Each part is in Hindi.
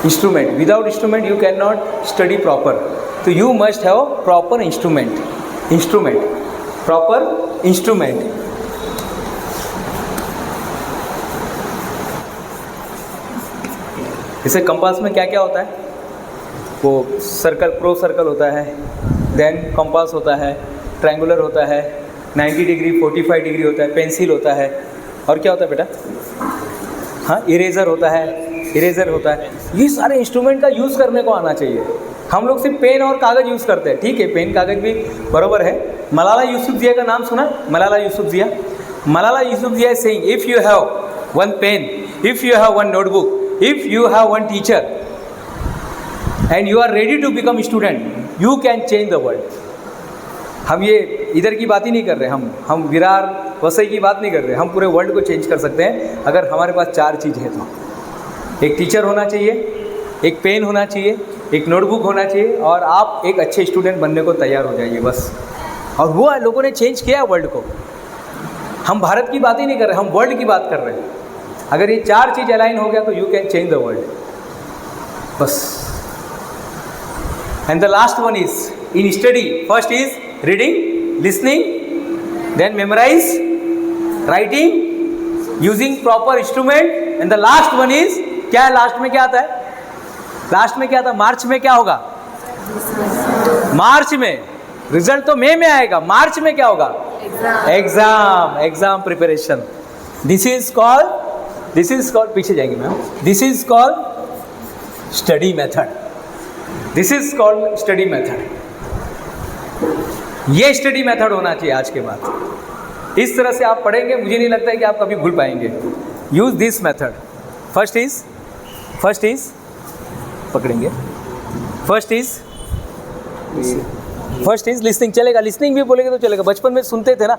Instrument. Without instrument you cannot study proper. So you must have proper instrument. Proper instrument. जैसे कंपास में क्या क्या होता है, वो सर्कल, प्रो सर्कल होता है, देन कंपास होता है, ट्रायंगुलर होता है, 90 डिग्री 45 डिग्री होता है, पेंसिल होता है, और क्या होता है बेटा, हाँ इरेज़र होता है। ये सारे इंस्ट्रूमेंट का यूज़ करने को आना चाहिए। हम लोग सिर्फ पेन और कागज़ यूज़ करते हैं, ठीक है, पेन कागज़ भी बराबर है। मलाला यूसुफज़ई का नाम सुना? Malala Yousafzai is saying, if you have one pen, if you have one notebook, if you have one teacher and you are ready to become student, you can change the world. हम ये इधर की बात ही नहीं कर रहे, हम विरार वसई की बात नहीं कर रहे, हम पूरे वर्ल्ड को चेंज कर सकते हैं अगर हमारे पास 4 चीज़ है तो। एक टीचर होना चाहिए, एक पेन होना चाहिए, एक नोटबुक होना चाहिए, और आप एक अच्छे स्टूडेंट बनने को तैयार हो जाइए बस। और वो लोगों ने चेंज किया वर्ल्ड को। हम भारत की बात ही नहीं कर रहे, हम वर्ल्ड की बात कर रहे हैं। अगर ये 4 चीज़ अलाइन हो गया तो you can change the world बस। And the last one is in study, first is reading, listening, then memorize, writing, using proper instrument, and the last one is क्या है? लास्ट में क्या आता है? मार्च में क्या होगा? मार्च में रिजल्ट तो मई में आएगा, मार्च में क्या होगा? Exam preparation. This is called पीछे जाएंगे ma'am, this is called study method. ये स्टडी मेथड होना चाहिए आज के बाद। इस तरह से आप पढ़ेंगे, मुझे नहीं लगता है कि आप कभी भूल पाएंगे। Use this method. First is पकड़ेंगे, फर्स्ट इज लिसनिंग। चलेगा, लिसनिंग भी बोलेंगे तो चलेगा। बचपन में सुनते थे ना,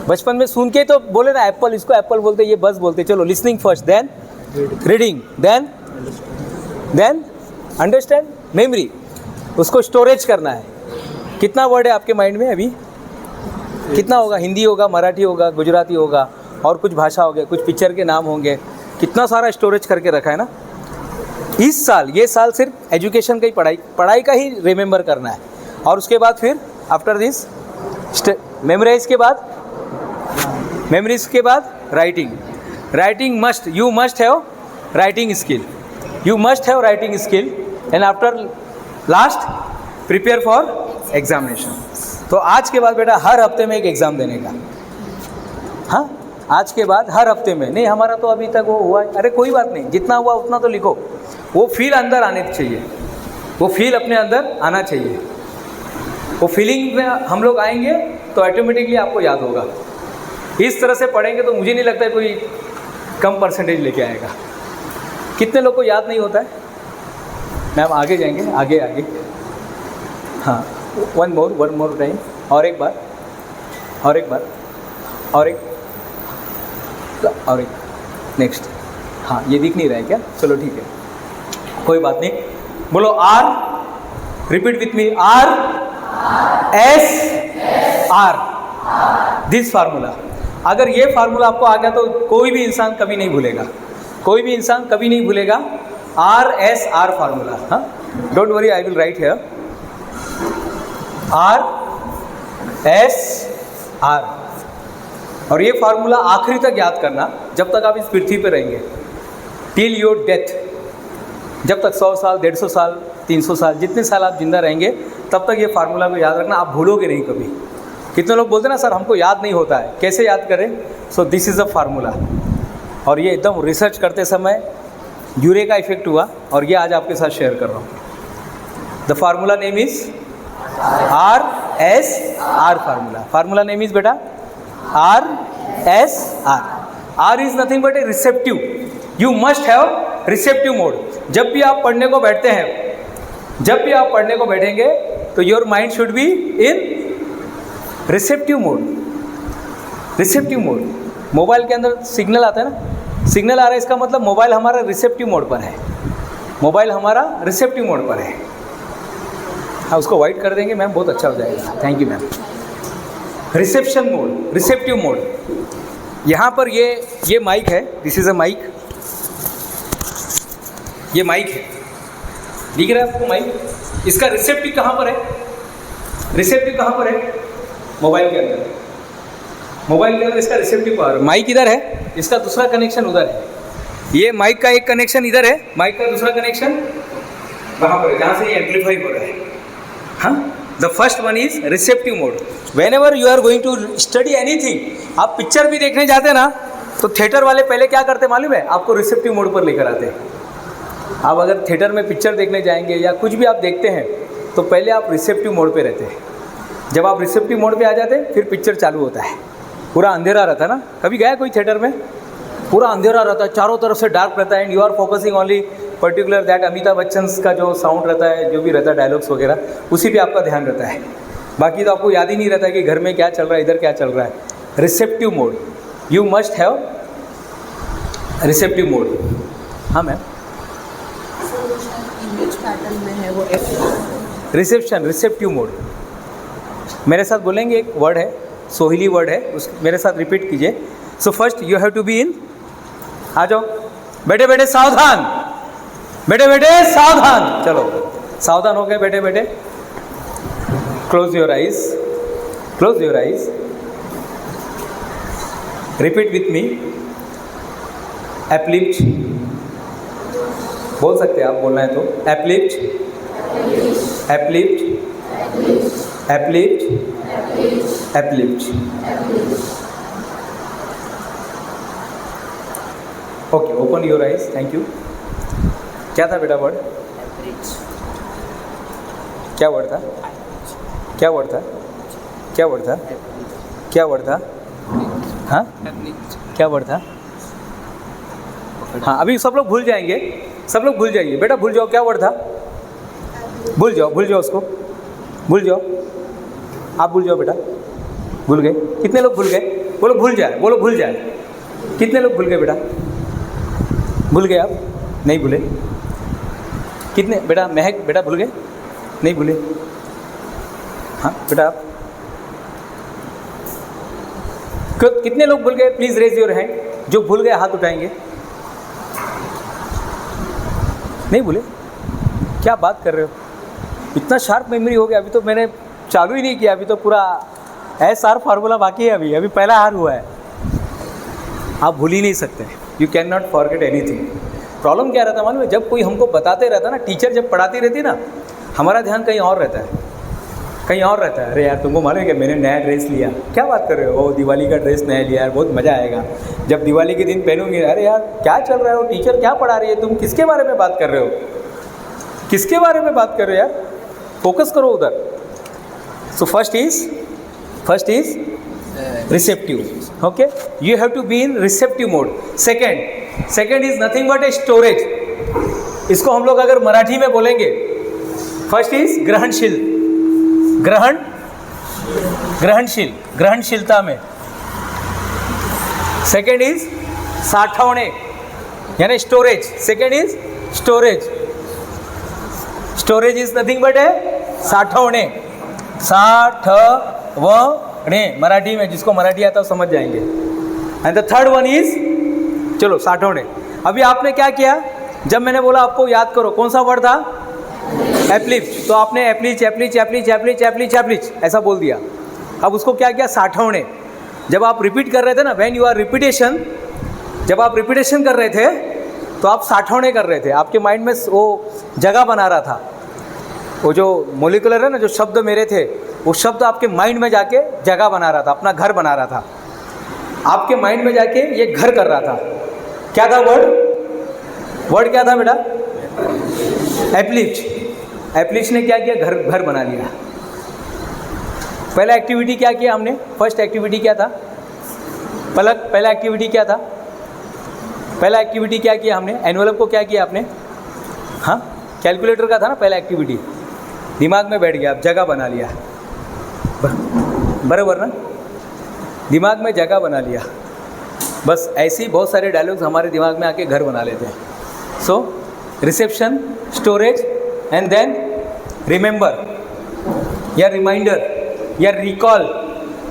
बचपन में सुन के तो बोले ना एप्पल, इसको एप्पल बोलते, ये बस बोलते। चलो listening first, then reading, then understand, memory, उसको स्टोरेज करना है। कितना वर्ड है आपके माइंड में अभी? कितना होगा? हिंदी होगा, मराठी होगा, गुजराती होगा, और कुछ भाषा हो गया, कुछ पिक्चर के नाम होंगे, कितना सारा स्टोरेज करके रखा है ना। इस साल, ये साल सिर्फ एजुकेशन का ही पढ़ाई का ही रिमेंबर करना है, और उसके बाद फिर आफ्टर दिस मेमोराइज के बाद writing must, you must have writing skill, and after last prepare for examination. तो आज के बाद बेटा हर हफ्ते में एक एग्ज़ाम देने का, हाँ आज के बाद हर हफ्ते में। नहीं हमारा तो अभी तक वो हुआ है, अरे कोई बात नहीं, जितना हुआ उतना तो लिखो। वो फील अंदर आने चाहिए, वो फील अपने अंदर आना चाहिए। वो फीलिंग में हम लोग आएंगे तो ऑटोमेटिकली आपको याद होगा। इस तरह से पढ़ेंगे तो मुझे नहीं लगता है कोई कम परसेंटेज लेके आएगा। कितने लोग को याद नहीं होता है? मैम आगे जाएंगे, आगे हाँ, वन मोर टाइम, और एक नेक्स्ट। हाँ ये दिख नहीं रहा है क्या? चलो ठीक है, कोई बात नहीं। बोलो R, repeat with me, R this formula. अगर ये फार्मूला आपको आ गया तो कोई भी इंसान कभी नहीं भूलेगा। R फार्मूला, हाँ don't worry, I will write here R। और ये फार्मूला आखिरी तक याद करना, जब तक आप इस पृथ्वी पे रहेंगे, टिल योर डेथ। जब तक 100 साल, 150 साल, 300 साल, जितने साल आप जिंदा रहेंगे तब तक ये फार्मूला को याद रखना, आप भूलोगे नहीं कभी। कितने लोग बोलते ना सर हमको याद नहीं होता है, कैसे याद करें? So this is a formula. और ये एकदम रिसर्च करते समय यूरेका इफेक्ट हुआ, और ये आज आपके साथ शेयर कर रहा हूँ। The formula name is R formula name is बेटा R is nothing but A receptive. You must have receptive mode. जब भी आप पढ़ने को बैठेंगे तो your mind should be in receptive mode. Mobile के अंदर सिग्नल आता है ना, सिग्नल आ रहा है, इसका मतलब मोबाइल हमारा रिसेप्टिव मोड पर है। हाँ उसको वाइट कर देंगे मैम, बहुत अच्छा हो जाएगा। Thank you ma'am. Receptive mode. यहाँ पर ये माइक है, दिस इज़ अ माइक। ये माइक है, दिख रहा है आपको माइक? इसका रिसेप्टिव कहाँ पर है? रिसेप्टिव कहाँ पर है? मोबाइल के अंदर। मोबाइल के अंदर इसका रिसेप्टिव पावर, माइक इधर है, इसका दूसरा कनेक्शन उधर है। ये माइक का एक कनेक्शन इधर है, माइक का दूसरा कनेक्शन वहाँ पर है, जहाँ से ये एम्पलीफाई हो रहा है। हाँ, the first one is receptive mode. Whenever you are going to study anything, आप पिक्चर भी देखने जाते ना तो थिएटर वाले पहले क्या करते मालूम है? आपको रिसेप्टिव मोड पर लेकर आते हैं। आप अगर थिएटर में पिक्चर देखने जाएंगे या कुछ भी आप देखते हैं तो पहले आप रिसेप्टिव मोड पे रहते हैं। जब आप रिसेप्टिव मोड पे आ जाते हैं फिर पिक्चर चालू होता है। पूरा अंधेरा रहता है ना, कभी गया कोई थिएटर में? पूरा अंधेरा रहता है, चारों तरफ से डार्क रहता है, and you are focusing only particular that Amitabh Bachchan का जो साउंड रहता है, जो भी रहता है डायलॉग्स वगैरह, उसी पे आपका ध्यान रहता है। बाकी तो आपको याद ही नहीं रहता कि घर में क्या चल रहा है, इधर क्या चल रहा है। Receptive mode, you must have receptive mode. हाँ मैम, रिसेप्शन, रिसेप्टिव मोड। मेरे साथ बोलेंगे, एक वर्ड है, सोहिली वर्ड है, उस मेरे साथ रिपीट कीजिए। So first you have to be in, आ जाओ बेटे बेटे सावधान, बेटे बेटे सावधान, चलो सावधान हो गए बेटे बेटे। Close your eyes, close your eyes, repeat with me. Uplift बोल सकते हैं आप, बोलना है तो uplift, uplift, uplift, uplift. Okay, open your eyes, thank you. क्या था बेटा वर्ड? क्या वर्ड था? क्या वर्ड था? क्या वर्ड था? क्या वर्ड था? हाँ, क्या वर्ड था? हाँ, अभी सब लोग भूल जाएंगे, सब लोग भूल जाइए बेटा, भूल जाओ क्या वर्ड था, भूल जाओ, भूल जाओ उसको, भूल जाओ, आप भूल जाओ बेटा। भूल गए? कितने लोग भूल गए? बोलो भूल जाए, बोलो भूल जाए। कितने लोग भूल गए बेटा? भूल गए आप? नहीं भूले? कितने बेटा? महक बेटा भूल गए? नहीं भूले? हाँ बेटा आप कितने लोग भूल गए? Please raise your hand. जो भूल गए हाथ उठाएंगे। नहीं भूले? क्या बात कर रहे हो, इतना शार्प मेमोरी हो गया। अभी तो मैंने चालू ही नहीं किया, अभी तो पूरा SR फार्मूला बाकी है। अभी पहला हार हुआ है। आप भूल ही नहीं सकते, you can not forget anything. Problem क्या रहता है मालूम है? जब कोई हमको बताते रहता ना, टीचर जब पढ़ाती रहती ना, हमारा ध्यान कहीं और रहता है, कहीं और रहता है। अरे यार तुमको मालूम है कि मैंने नया ड्रेस लिया, क्या बात कर रहे हो? दिवाली का ड्रेस नया लिया यार, बहुत मज़ा आएगा जब दिवाली के दिन पहनूंगी। अरे यार क्या चल रहा है, वो टीचर क्या पढ़ा रही है, तुम किसके बारे में बात कर रहे हो, किसके बारे में बात कर रहे हो यार, फोकस करो उधर। So first is receptive. Okay, you have to be in receptive mode. Second is nothing but a storage. इसको हम लोग अगर मराठी में बोलेंगे, फर्स्ट इज ग्रहणशील, ग्रहणशील, ग्रहणशीलता में। सेकेंड इज साठवणे यानी storage. Second is storage. Storage is nothing but a साठवणे, साठवणे मराठी में, जिसको मराठी आता है समझ जाएंगे। And the third one is, चलो साठवणे। अभी आपने क्या किया, जब मैंने बोला आपको याद करो, कौन सा वर्ड था? एप्लिफ्ट। तो आपने एप्लिच एप्लिच एप्लिच एप्लिच एप्लिच एप्लिच ऐसा बोल दिया। अब उसको क्या किया? साठवणे। जब आप रिपीट कर रहे थे ना, व्हेन यू आर रिपीटेशन, जब आप रिपीटेशन कर रहे थे तो आप साठवणे कर रहे थे। आपके माइंड में वो जगह बना रहा था, वो जो मोलिकुलर है ना, जो शब्द मेरे थे, वो शब्द आपके माइंड में जाके जगह बना रहा था, अपना घर बना रहा था। आपके माइंड में जाके ये घर कर रहा था। क्या था वर्ड क्या था बेटा? एप्लिच। एप्लिच ने क्या किया? घर बना लिया। पहला एक्टिविटी क्या किया हमने? फर्स्ट एक्टिविटी क्या था? पहला एक्टिविटी क्या था? पहला एक्टिविटी क्या किया हमने? एनवेलप को क्या किया आपने? हाँ, कैलकुलेटर का था ना पहला एक्टिविटी। दिमाग में बैठ गया, अब जगह बना लिया, बराबर ना? दिमाग में जगह बना लिया। बस ऐसे ही बहुत सारे डायलॉग्स हमारे दिमाग में आके घर बना लेते हैं। So reception, storage and then remember या रिमाइंडर या रिकॉल।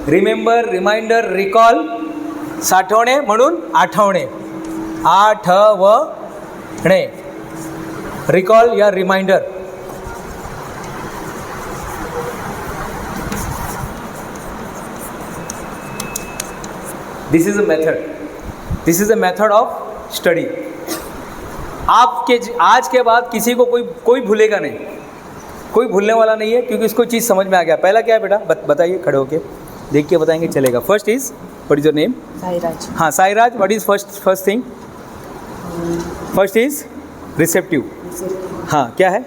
रिमेंबर, रिमाइंडर, रिकॉल, साठवणे म्हणून आठवणे, आठवणे, रिकॉल या reminder. This is a method of study. आपके आज के बाद किसी को कोई भूलेगा नहीं, कोई भूलने वाला नहीं है, क्योंकि इसको चीज़ समझ में आ गया। पहला क्या है बेटा, बताइए, खड़े होके देख के बताएंगे चलेगा। First is, what is your name? Sairaj. हाँ Sairaj, what is first thing? First is receptive. हाँ क्या है?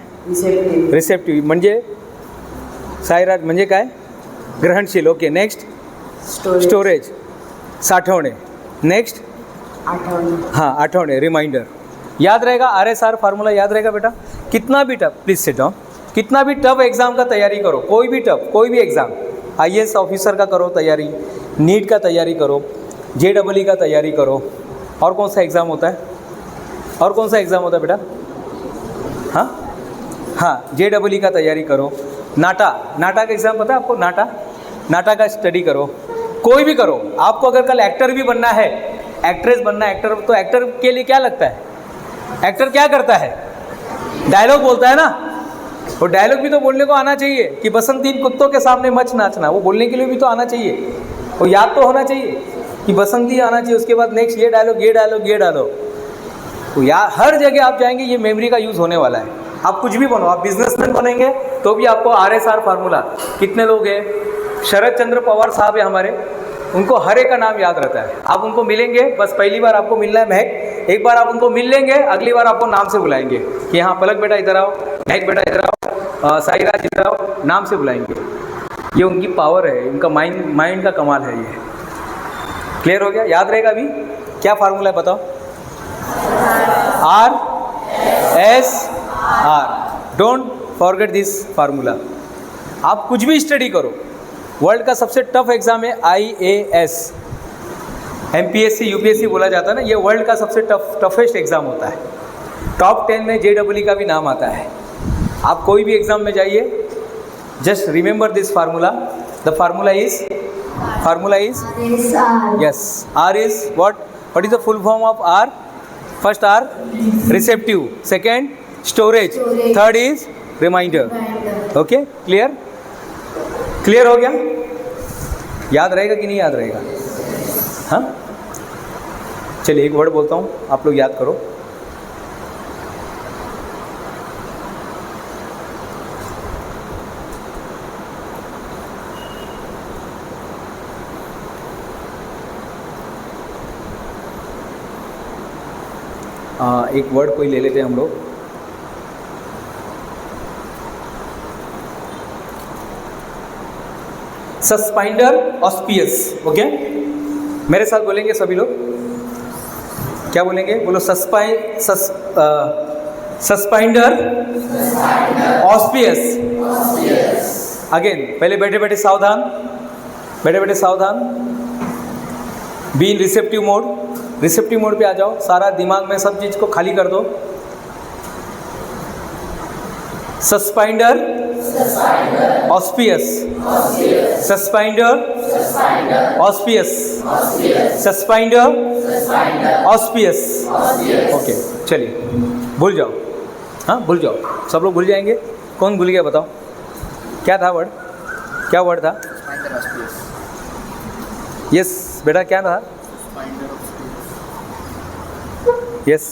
रिसेप्टिव म्हणजे साईराज म्हणजे काय? ग्रहणशील। ओके, नेक्स्ट स्टोरेज, साठवणे। नेक्स्ट हाँ आठवणे, रिमाइंडर। याद रहेगा, RSR फार्मूला याद रहेगा बेटा। कितना भी टफ, प्लीज सिट डाउन, कितना भी टफ एग्जाम का तैयारी करो, कोई भी टफ, कोई भी एग्जाम, IAS ऑफिसर का करो तैयारी, नीट का तैयारी करो, JEE का तैयारी करो, और कौन सा एग्ज़ाम होता है, और कौन सा एग्ज़ाम होता है बेटा? हाँ JEE का तैयारी करो, नाटा का एग्ज़ाम पता है आपको? नाटा का स्टडी करो, कोई भी करो। आपको अगर कल एक्टर भी बनना है, एक्ट्रेस बनना है, एक्टर, तो एक्टर के लिए क्या लगता है? एक्टर क्या करता है? डायलॉग बोलता है ना, वो डायलॉग भी तो बोलने को आना चाहिए कि बसंतीन कुत्तों के सामने मच नाचना, वो बोलने के लिए भी तो आना चाहिए, वो याद तो होना चाहिए कि बसंती आना चाहिए, उसके बाद नेक्स्ट ये डायलॉग। तो यार हर जगह आप जाएंगे ये मेमोरी का यूज़ होने वाला है। आप कुछ भी बनो, आप बिजनेसमैन बनेंगे तो भी आपको RSR फार्मूला, कितने लोग हैं, शरद चंद्र पवार साहब है हमारे, उनको हर एक का नाम याद रहता है। आप उनको मिलेंगे, बस पहली बार आपको मिलना है महक, एक बार आप उनको मिल लेंगे, अगली बार आपको नाम से बुलाएंगे कि हाँ पलक बेटा इधर आओ, महक बेटा इधर आओ, साईराज इधर आओ, नाम से बुलाएंगे। ये उनकी पावर है, उनका माइंड का कमाल है ये। क्लियर हो गया? याद रहेगा अभी क्या फार्मूला है बताओ? RSR, don't forget this formula. आप कुछ भी स्टडी करो, वर्ल्ड का सबसे टफ एग्जाम है IAS, MPSC UPSC बोला जाता है ना, ये वर्ल्ड का सबसे टफेस्ट एग्जाम होता है। टॉप 10 में JEE का भी नाम आता है। आप कोई भी एग्जाम में जाइए, just remember this formula. The formula is yes, R is what is the full form of R? First R, receptive, second storage, third is reminder. Okay, clear हो गया? याद रहेगा कि नहीं याद रहेगा? हाँ चलिए एक वर्ड बोलता हूँ, आप लोग याद करो। एक वर्ड कोई ले लेते हैं हम लोग। Suspender auspicious. ओके, मेरे साथ बोलेंगे सभी लोग। क्या बोलेंगे? बोलो सस्पेंडर ऑस्पियस। अगेन, पहले बैठे बैठे सावधान, बी इन रिसेप्टिव मोड पे आ जाओ। सारा दिमाग में सब चीज़ को खाली कर दो। Suspender auspicious, suspender auspicious, suspender auspicious. Okay चलिए, भूल जाओ। हाँ भूल जाओ, सब लोग भूल जाएंगे। कौन भूल गया बताओ? क्या था वर्ड? क्या वर्ड था? यस बेटा, क्या था? यस,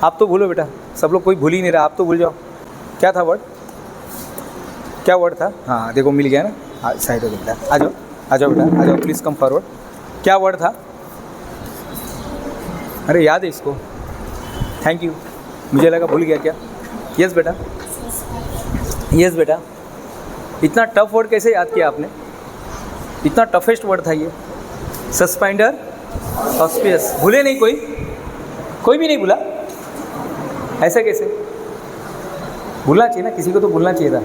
आप तो भूलो बेटा, सब लोग कोई भूल ही नहीं रहा, आप तो भूल जाओ। क्या था वर्ड? क्या वर्ड था? हाँ देखो मिल गया ना, साइड हो गया। आ जाओ बेटा, आ जाओ, प्लीज़ कम फॉरवर्ड। क्या वर्ड था? अरे याद है इसको, थैंक यू, मुझे लगा भूल गया क्या। यस बेटा, इतना टफ वर्ड कैसे याद किया आपने? इतना टफेस्ट वर्ड था ये, सस्पेंडर ऑस्पियस। भूले नहीं? कोई भी नहीं भूला? ऐसा कैसे? भूलना चाहिए ना, किसी को तो भूलना चाहिए था।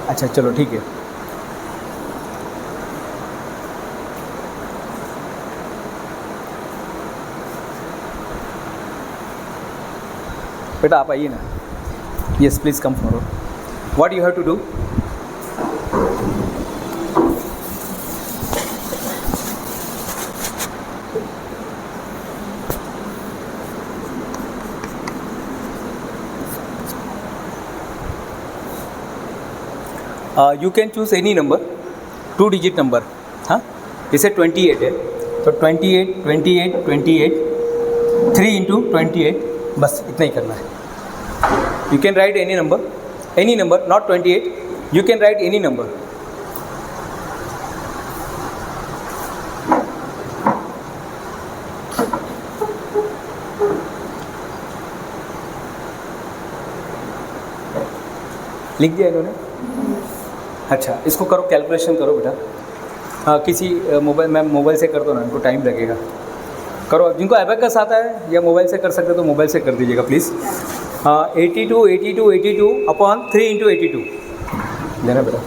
अच्छा चलो ठीक है। बेटा आप आइए ना। Yes please come forward. What you have to do? You can choose any number. 2 digit number, हाँ, जैसे 28 है तो 28 28 28 3 इंटू 28, बस इतना ही करना है। You can write any number, not 28, you can write any number. लिख दिया इन्होंने? अच्छा, इसको करो, कैलकुलेशन करो बेटा। हाँ, किसी मोबाइल से कर दो ना, इनको टाइम लगेगा। करो, जिनको एबेकस आता है या मोबाइल से कर सकते हो तो मोबाइल से कर दीजिएगा प्लीज़। 82 अपॉन 3 इंटू 82 देना बेटा।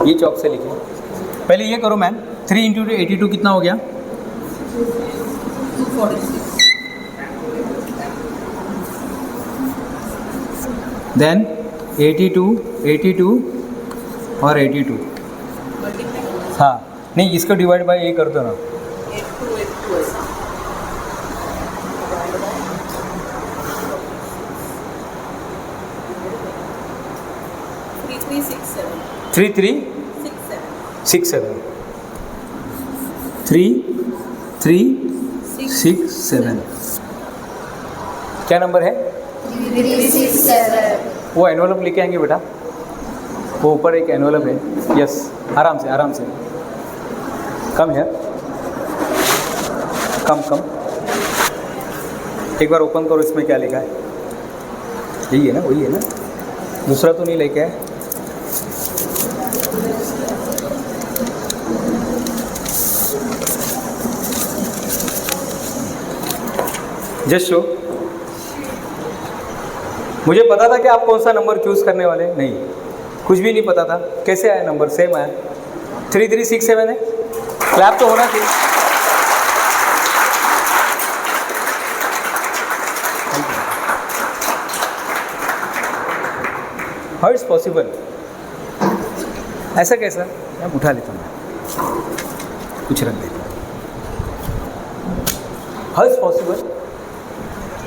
ये चौक से लिखिए। पहले ये करो मैम, 3 इंटू 82 कितना हो गया? 246। देन 82 और 82, हाँ नहीं, इसको डिवाइड बाय ये कर दो ना। 82 ऐसा 3367 3367 3367 क्या नंबर है? 367। वो एनवलप लेके आएंगे बेटा, वो ऊपर एक एनवलप है। यस, आराम से कम है, कम एक बार ओपन करो, इसमें क्या लिखा है? यही है ना, वही है ना, दूसरा तो नहीं लेके आए? Just show. मुझे पता था कि आप कौन सा नंबर चूज़ करने वाले हैं? नहीं, कुछ भी नहीं पता था। कैसे आया नंबर? सेम आया, 3367 है। क्लैप तो होना चाहिए। How it's possible? ऐसा कैसा? मैं उठा लेता हूँ, कुछ रख देता हूँ। How it's possible?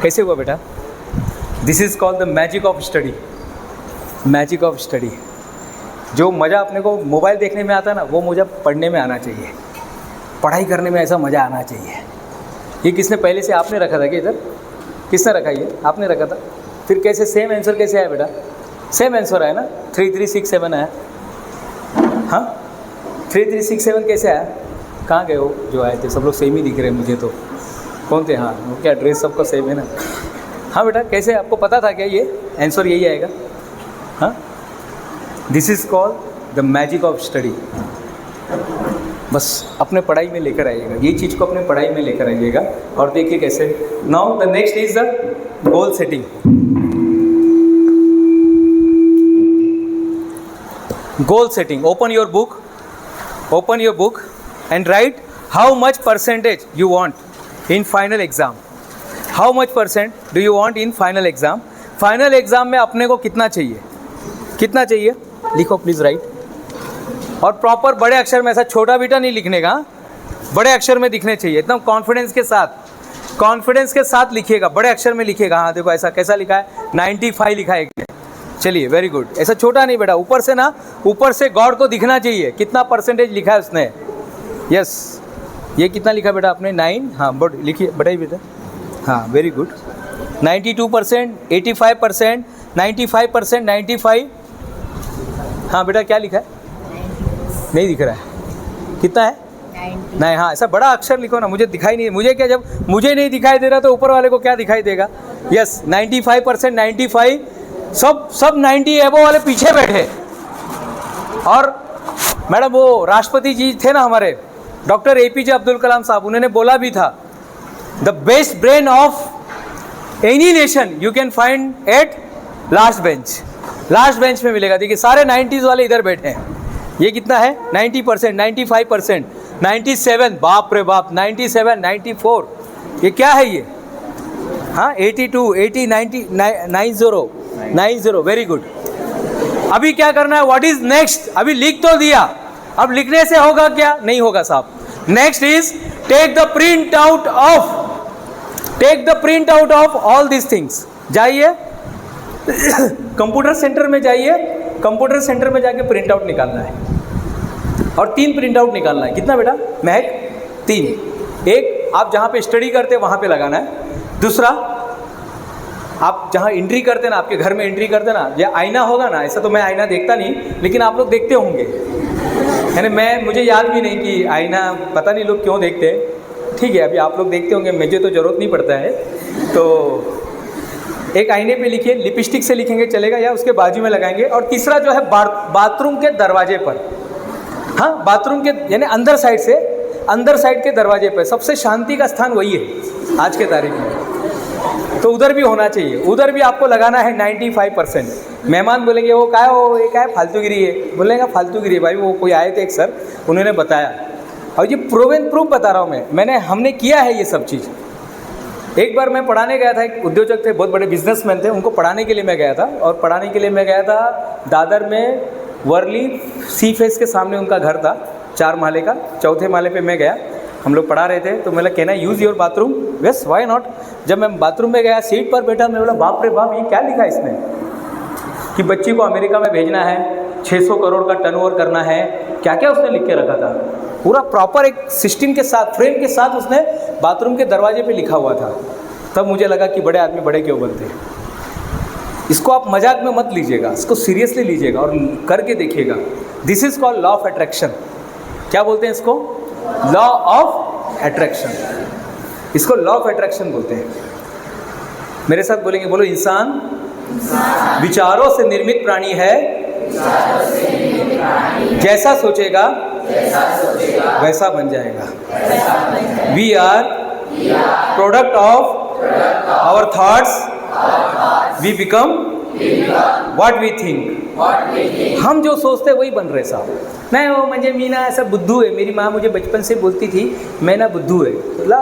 कैसे हुआ बेटा? This is called the magic of study. Magic of study. जो मज़ा अपने को मोबाइल देखने में आता है ना, वो मुझे पढ़ने में आना चाहिए, पढ़ाई करने में ऐसा मज़ा आना चाहिए। ये किसने पहले से, आपने रखा था कि इधर? किसने रखा? ये आपने रखा था। फिर कैसे सेम आंसर कैसे आया बेटा? सेम आंसर आया ना, 3367 आया। हाँ, 3367 कैसे आया? कहाँ गए हो जो आए थे? सब लोग सेम ही दिख रहे हैं मुझे तो। कौन थे? हाँ, वो क्या ड्रेस सबका सेम है ना। हाँ बेटा, कैसे? आपको पता था क्या ये आंसर यही आएगा? हाँ, this is called the magic of study. बस अपने पढ़ाई में लेकर आइएगा, ये चीज़ को अपने पढ़ाई में लेकर आइएगा। और देखिए कैसे। Now the next is the goal setting. Goal setting. Open your book and write how much percentage you want in final exam. How much percent do you want in final exam? Final exam में अपने को कितना चाहिए? लिखो प्लीज़, राइट। और प्रॉपर बड़े अक्षर में, ऐसा छोटा बेटा नहीं लिखने का, बड़े अक्षर में दिखने चाहिए, एकदम कॉन्फिडेंस के साथ लिखिएगा, बड़े अक्षर में लिखिएगा। हाँ देखो, ऐसा कैसा लिखा है? 95 लिखा है। चलिए, वेरी गुड। ऐसा छोटा नहीं बेटा, ऊपर से गॉड को दिखना चाहिए कितना परसेंटेज लिखा है उसने। यस, ये कितना लिखा बेटा आपने? 9। हाँ, बट लिखिए, बढ़ाइए बेटा। हाँ, वेरी गुड। 92%, 85%, 95%, 95। हाँ बेटा, क्या लिखा है? नहीं दिख रहा है, कितना है? 9। हाँ, ऐसा बड़ा अक्षर लिखो ना, मुझे दिखाई नहीं, मुझे क्या, जब मुझे नहीं दिखाई दे रहा तो ऊपर वाले को क्या दिखाई देगा? यस, 95%, 95, सब 90 एबो वाले पीछे बैठे। और मैडम, वो राष्ट्रपति जी थे ना हमारे, डॉक्टर APJ अब्दुल कलाम साहब, उन्होंने बोला भी था, the best brain of any nation you can find at last bench में मिलेगा। देखिए, सारे 90s वाले इधर बैठे हैं। ये कितना है? 90%, 95%, 97, बाप रे बाप, 97, 94, ये क्या है ये? हाँ, 82, 80, 90, 90, वेरी गुड। अभी क्या करना है? What is next? अभी लिख तो दिया, अब लिखने से होगा क्या? नहीं होगा साहब। Next is take the print out of all this things. जाइए कंप्यूटर सेंटर में जाइए, कंप्यूटर सेंटर में जाके प्रिंट आउट निकालना है और 3 प्रिंट आउट निकालना है। कितना बेटा महक? 3। एक आप जहाँ पे स्टडी करते हैं वहाँ पे लगाना है। दूसरा आप जहाँ एंट्री करते ना, आपके घर में एंट्री करते ना, ये आईना होगा ना, ऐसा तो मैं आईना देखता नहीं, लेकिन आप लोग देखते होंगे, यानी मुझे याद भी नहीं कि आईना, पता नहीं लोग क्यों देखते हैं। ठीक है, अभी आप लोग देखते होंगे, मुझे तो ज़रूरत नहीं पड़ता है। तो एक आईने पे लिखिए, लिपस्टिक से लिखेंगे चलेगा, या उसके बाजू में लगाएंगे। और तीसरा जो है बाथरूम के दरवाजे पर, हाँ बाथरूम के यानी अंदर साइड के दरवाजे पर, सबसे शांति का स्थान वही है आज के तारीख में, तो उधर भी होना चाहिए। उधर भी आपको लगाना है 95%। मेहमान बोलेंगे वो क्या हो, ये क्या है, फालतूगिरी है, बोलेगा फालतूगिरी है भाई, वो कोई आए थे एक सर, उन्होंने बताया, और ये प्रूफ बता रहा हूँ हमने किया है ये सब चीज़। एक बार मैं पढ़ाने गया था, एक उद्योजक थे, बहुत बड़े बिजनेसमैन थे, उनको पढ़ाने के लिए मैं गया था। और पढ़ाने के लिए मैं गया था दादर में, वर्ली सी फेस के सामने उनका घर था, 4 माले का। 4थे माले पे मैं गया, हम लोग पढ़ा रहे थे, तो मैं कहना use your bathroom, yes why not. जब मैं बाथरूम में गया, सीट पर बैठा, मैं बोला बाप रे बाप, ये क्या लिखा इसने कि बच्ची को अमेरिका में भेजना है, 600 करोड़ का टर्नओवर करना है, क्या क्या उसने लिख के रखा था। पूरा प्रॉपर एक सिस्टम के साथ, फ्रेम के साथ उसने बाथरूम के दरवाजे पे लिखा हुआ था। तब मुझे लगा कि बड़े आदमी बड़े क्यों बनते हैं। इसको आप मजाक में मत लीजिएगा, इसको सीरियसली लीजिएगा और करके देखिएगा। This is called law of attraction. क्या बोलते हैं इसको? Law of attraction. इसको लॉ ऑफ अट्रैक्शन बोलते हैं। मेरे साथ बोलेंगे, बोलो, इंसान विचारों से निर्मित प्राणी है, जैसा सोचेगा वैसा बन जाएगा। We are product of our thoughts, we become what we think. हम जो सोचते हैं वही बन रहे साहब। नहीं वो मुझे मीना ऐसा बुद्धू है, मेरी माँ मुझे बचपन से बोलती थी मैं ना बुद्धू है, तो ला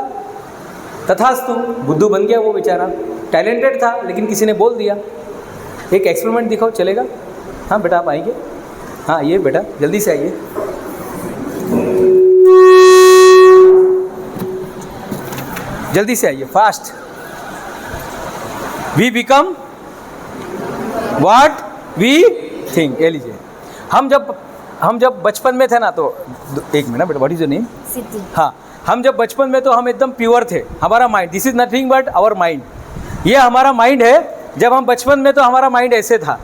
तथास्तु बुद्धू बन गया वो बेचारा। टैलेंटेड था लेकिन किसी ने बोल दिया। एक एक्सपेरिमेंट दिखाओ, चलेगा? हाँ बेटा आप आइए, हाँ ये बेटा जल्दी से आइए। जल्दी से आइए, fast. We become what we think. ये लीजिए, हम जब बचपन में थे ना, तो एक मिनट बेटा, व्हाट इज योर नेम? सिद्धि। हाँ, हम जब बचपन में तो हम एकदम प्योर थे। हमारा mind, this is nothing but our mind. ये हमारा माइंड है। जब हम बचपन में तो हमारा माइंड ऐसे था,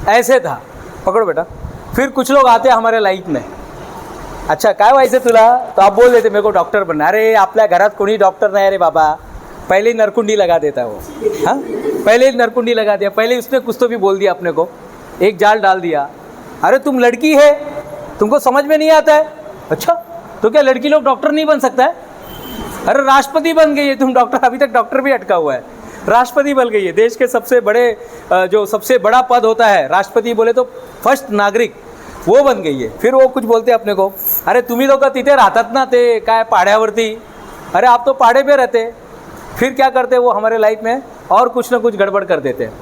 ऐसे था। पकड़ो बेटा। फिर कुछ लोग आते हैं हमारे लाइफ में, अच्छा काय व्हायचं तुला, तो आप बोल देते मेरे को डॉक्टर बनना। अरे आपल्या घरात कोणी डॉक्टर नहीं रे बाबा, पहले ही नरकुंडी लगा देता है वो। हाँ, पहले ही नरकुंडी लगा दिया, पहले उसने कुछ तो भी बोल दिया अपने को, एक जाल डाल दिया। अरे तुम लड़की है, तुमको समझ में नहीं आता है? अच्छा तो क्या लड़की लोग डॉक्टर नहीं बन सकता है? अरे राष्ट्रपति बन गई है तुम, डॉक्टर अभी तक डॉक्टर भी अटका हुआ है। राष्ट्रपति बन गई है, देश के सबसे बड़े जो सबसे बड़ा पद होता है राष्ट्रपति, बोले तो फर्स्ट नागरिक, वो बन गई है। फिर वो कुछ बोलते हैं अपने को, अरे तुम्ही लोग तिथे राहतात ना ते काय पाड्यावरती, अरे आप तो पाड़े पे रहते। फिर क्या करते हैं वो हमारे लाइफ में और कुछ ना कुछ गड़बड़ कर देते हैं।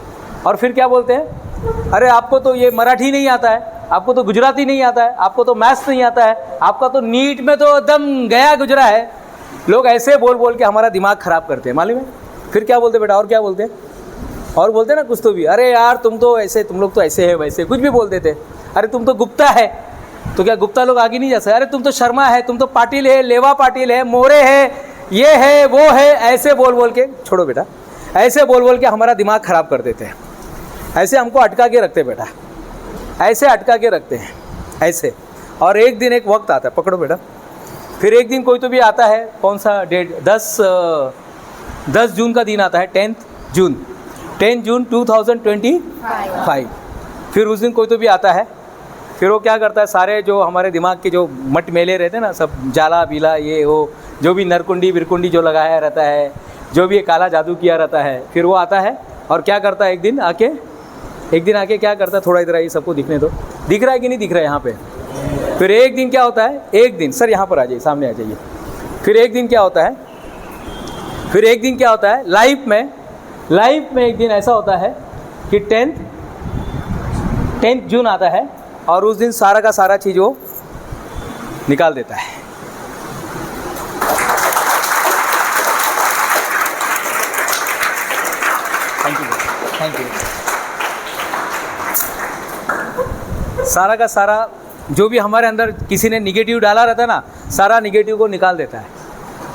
और फिर क्या बोलते हैं, अरे आपको तो ये मराठी नहीं आता है, आपको तो गुजराती नहीं आता है, आपको तो मैथ्स नहीं आता है, आपका तो नीट में तो एकदम गया गुजरा है। लोग ऐसे बोल बोल के हमारा दिमाग ख़राब करते हैं, मालूम है? फिर क्या बोलते बेटा, और क्या बोलते हैं? और बोलते हैं ना कुछ तो भी, अरे यार तुम तो ऐसे, तुम लोग तो ऐसे है वैसे, कुछ भी बोल देते। अरे तुम तो गुप्ता है, तो क्या गुप्ता लोग आगे नहीं जा सकते? अरे तुम तो शर्मा है, तुम तो पाटिल है, लेवा पाटिल है, मोरे है, ये है वो है, ऐसे बोल बोल के, छोड़ो बेटा, ऐसे बोल बोल के हमारा दिमाग ख़राब कर देते हैं। ऐसे हमको अटका के रखते बेटा, ऐसे अटका के रखते हैं ऐसे। और एक दिन एक वक्त आता है, पकड़ो बेटा, फिर एक दिन कोई तो भी आता है, कौन सा डेट, 10 जून का दिन आता है, 10 जून 2025। फिर उस दिन कोई तो भी आता है, फिर वो क्या करता है, सारे जो हमारे दिमाग के जो मट मेले रहते हैं ना, सब जाला बीला ये वो, जो भी नरकुंडी बिरकुंडी जो लगाया रहता है, जो भी काला जादू किया रहता है, फिर वो आता है और क्या करता है, एक दिन आके क्या करता है, थोड़ा इधर आइए, सबको दिखने दो, दिख रहा है कि नहीं दिख रहा है यहाँ पे? फिर एक दिन क्या होता है, एक दिन, सर यहाँ पर आ जाइए, सामने आ जाइए। फिर एक दिन क्या होता है, लाइफ में एक दिन ऐसा होता है कि 10 जून आता है और उस दिन सारा का सारा चीज़ वो निकाल देता है। सारा का सारा जो भी हमारे अंदर किसी ने निगेटिव डाला रहता है ना, सारा निगेटिव को निकाल देता है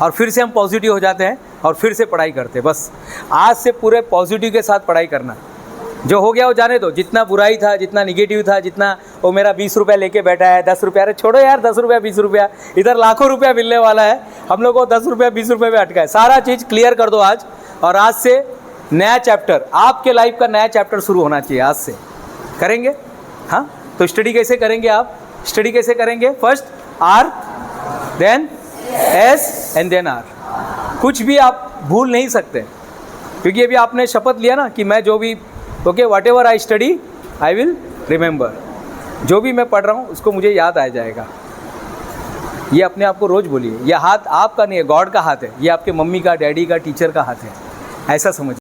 और फिर से हम पॉजिटिव हो जाते हैं और फिर से पढ़ाई करते हैं। बस आज से पूरे पॉजिटिव के साथ पढ़ाई करना। जो हो गया वो जाने दो, जितना बुराई था, जितना निगेटिव था, जितना वो मेरा 20 रुपया लेके बैठा है, 10 रुपया, अरे छोड़ो यार 10 रुपया 20 रुपया, इधर लाखों रुपया मिलने वाला है, हम लोग को 10 रुपया 20 रुपये में अटका है। सारा चीज़ क्लियर कर दो आज, और आज से नया चैप्टर, आपके लाइफ का नया चैप्टर शुरू होना चाहिए आज से। करेंगे? हाँ, तो स्टडी कैसे करेंगे आप? स्टडी कैसे करेंगे? First R, then S and then R. कुछ भी आप भूल नहीं सकते, क्योंकि अभी आपने शपथ लिया ना कि मैं जो भी okay what ever I study I will remember. जो भी मैं पढ़ रहा हूँ उसको मुझे याद आ जाएगा। ये अपने आप को रोज़ बोलिए। ये हाथ आपका नहीं है, गॉड का हाथ है। ये आपके मम्मी का, डैडी का, टीचर का हाथ है, ऐसा समझिए।